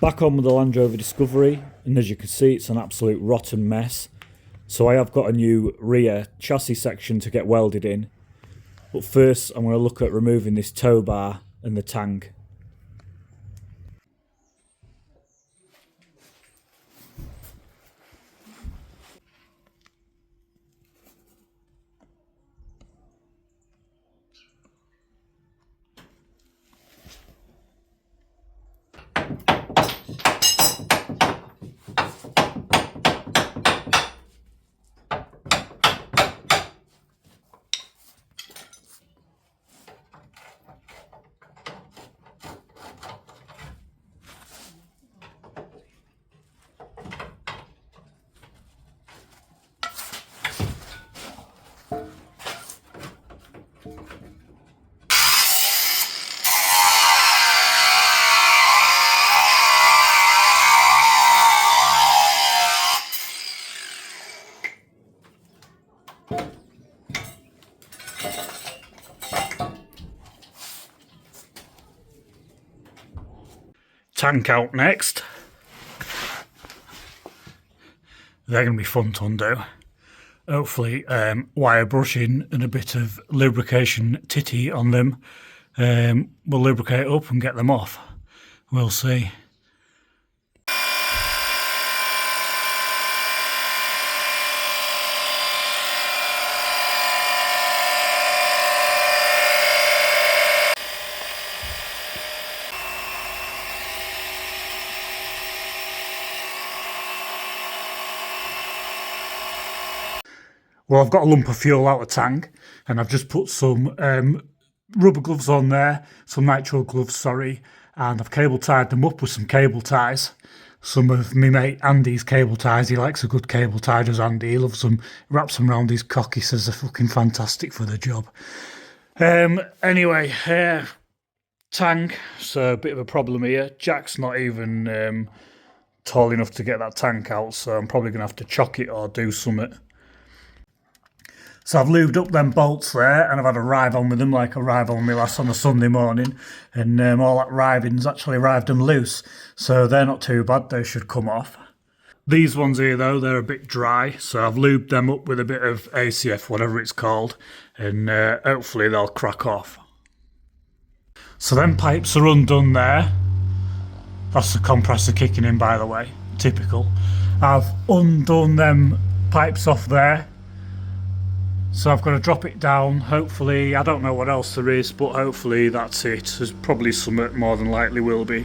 Back on with the Land Rover Discovery, and as you can see it's an absolute rotten mess. So I have got a new rear chassis section to get welded in. But first I'm going to look at removing this tow bar and the tank. Tank out next. They're going to be fun to undo. Hopefully wire brushing and a bit of lubrication titty on them will lubricate up and get them off. We'll see. Well, I've got a lump of fuel out of the tank, and I've just put some rubber gloves on there, some nitrile gloves, sorry, and I've cable tied them up with some cable ties. Some of my mate Andy's cable ties. He likes a good cable tie, does Andy. He loves them, wraps them around his cock. He says they're fucking fantastic for the job. Anyway, tank, so a bit of a problem here. Jack's not even tall enough to get that tank out, so I'm probably going to have to chock it or do something. So I've lubed up them bolts there, and I've had a rive on with them like I rive on my lass on a Sunday morning, and all that riving's actually rived them loose, so they're not too bad, they should come off. These ones here though, they're a bit dry, so I've lubed them up with a bit of ACF, whatever it's called, and hopefully they'll crack off. So them pipes are undone there. That's the compressor kicking in, by the way, typical. I've undone them pipes off there. So I've got to drop it down, hopefully. I don't know what else there is, but hopefully that's it. There's probably something, more than likely will be.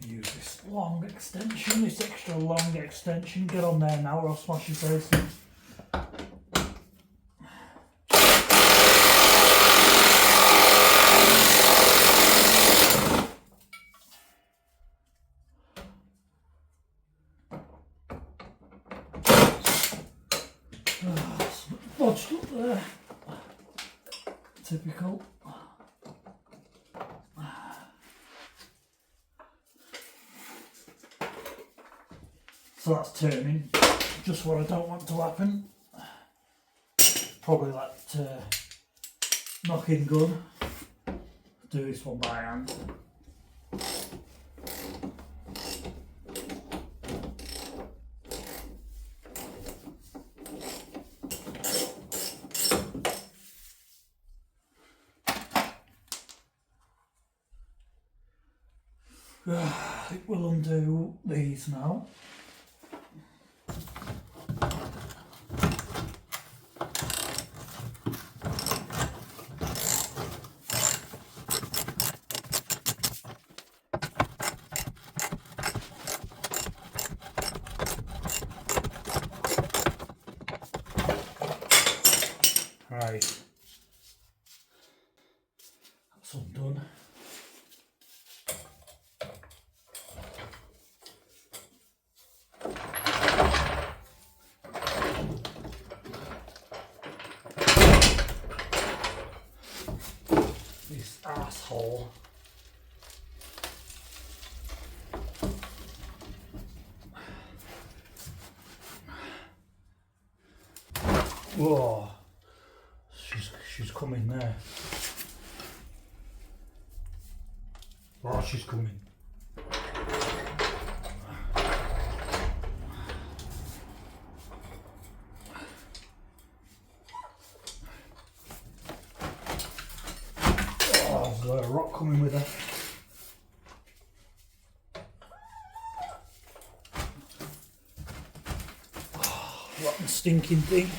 Use this long extension, this extra long extension. Get on there now or I'll smash your face in. Lodged up there. Typical. So that's turning, just what I don't want to happen. Probably that knocking gun. Do this one by hand. I think we'll undo these now. Right, that's undone. This asshole. Whoa, she's coming there. Oh, she's coming. Oh, there's a lot of rock coming with her. Oh, rotten stinking thing.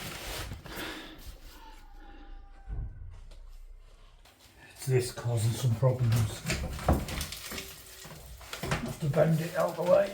It's this causing some problems. Have to bend it out of the way.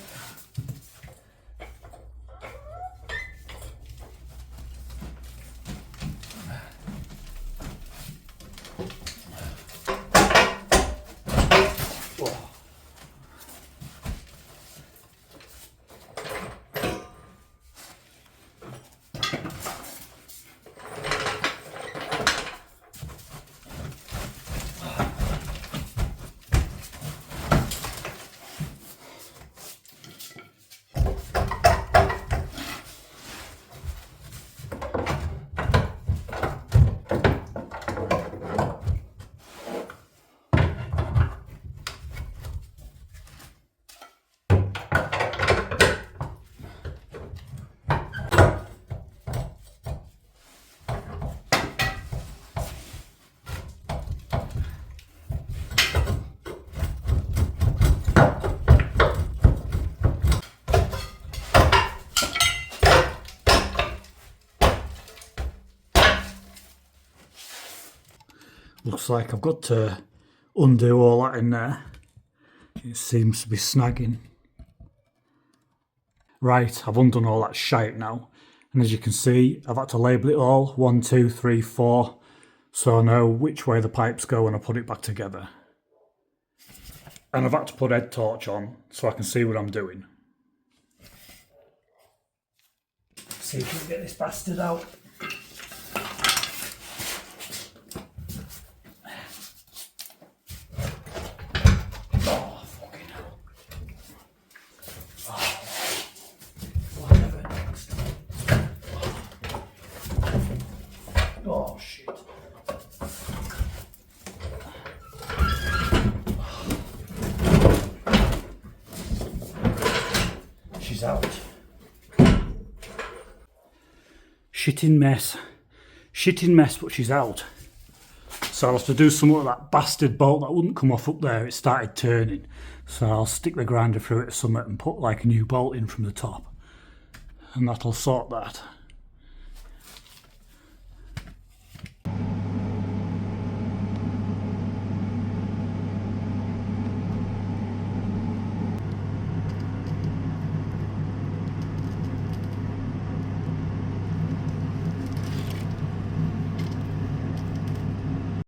Looks like I've got to undo all that in there. It seems to be snagging. Right, I've undone all that shite now. And as you can see, I've had to label it all, 1, 2, 3, 4, so I know which way the pipes go when I put it back together. And I've had to put head torch on so I can see what I'm doing. See if we can get this bastard out. Oh shit. She's out. Shitting mess. Shitting mess, but she's out. So I'll have to do something with that bastard bolt that wouldn't come off up there. It started turning. So I'll stick the grinder through it or something and put like a new bolt in from the top. And that'll sort that.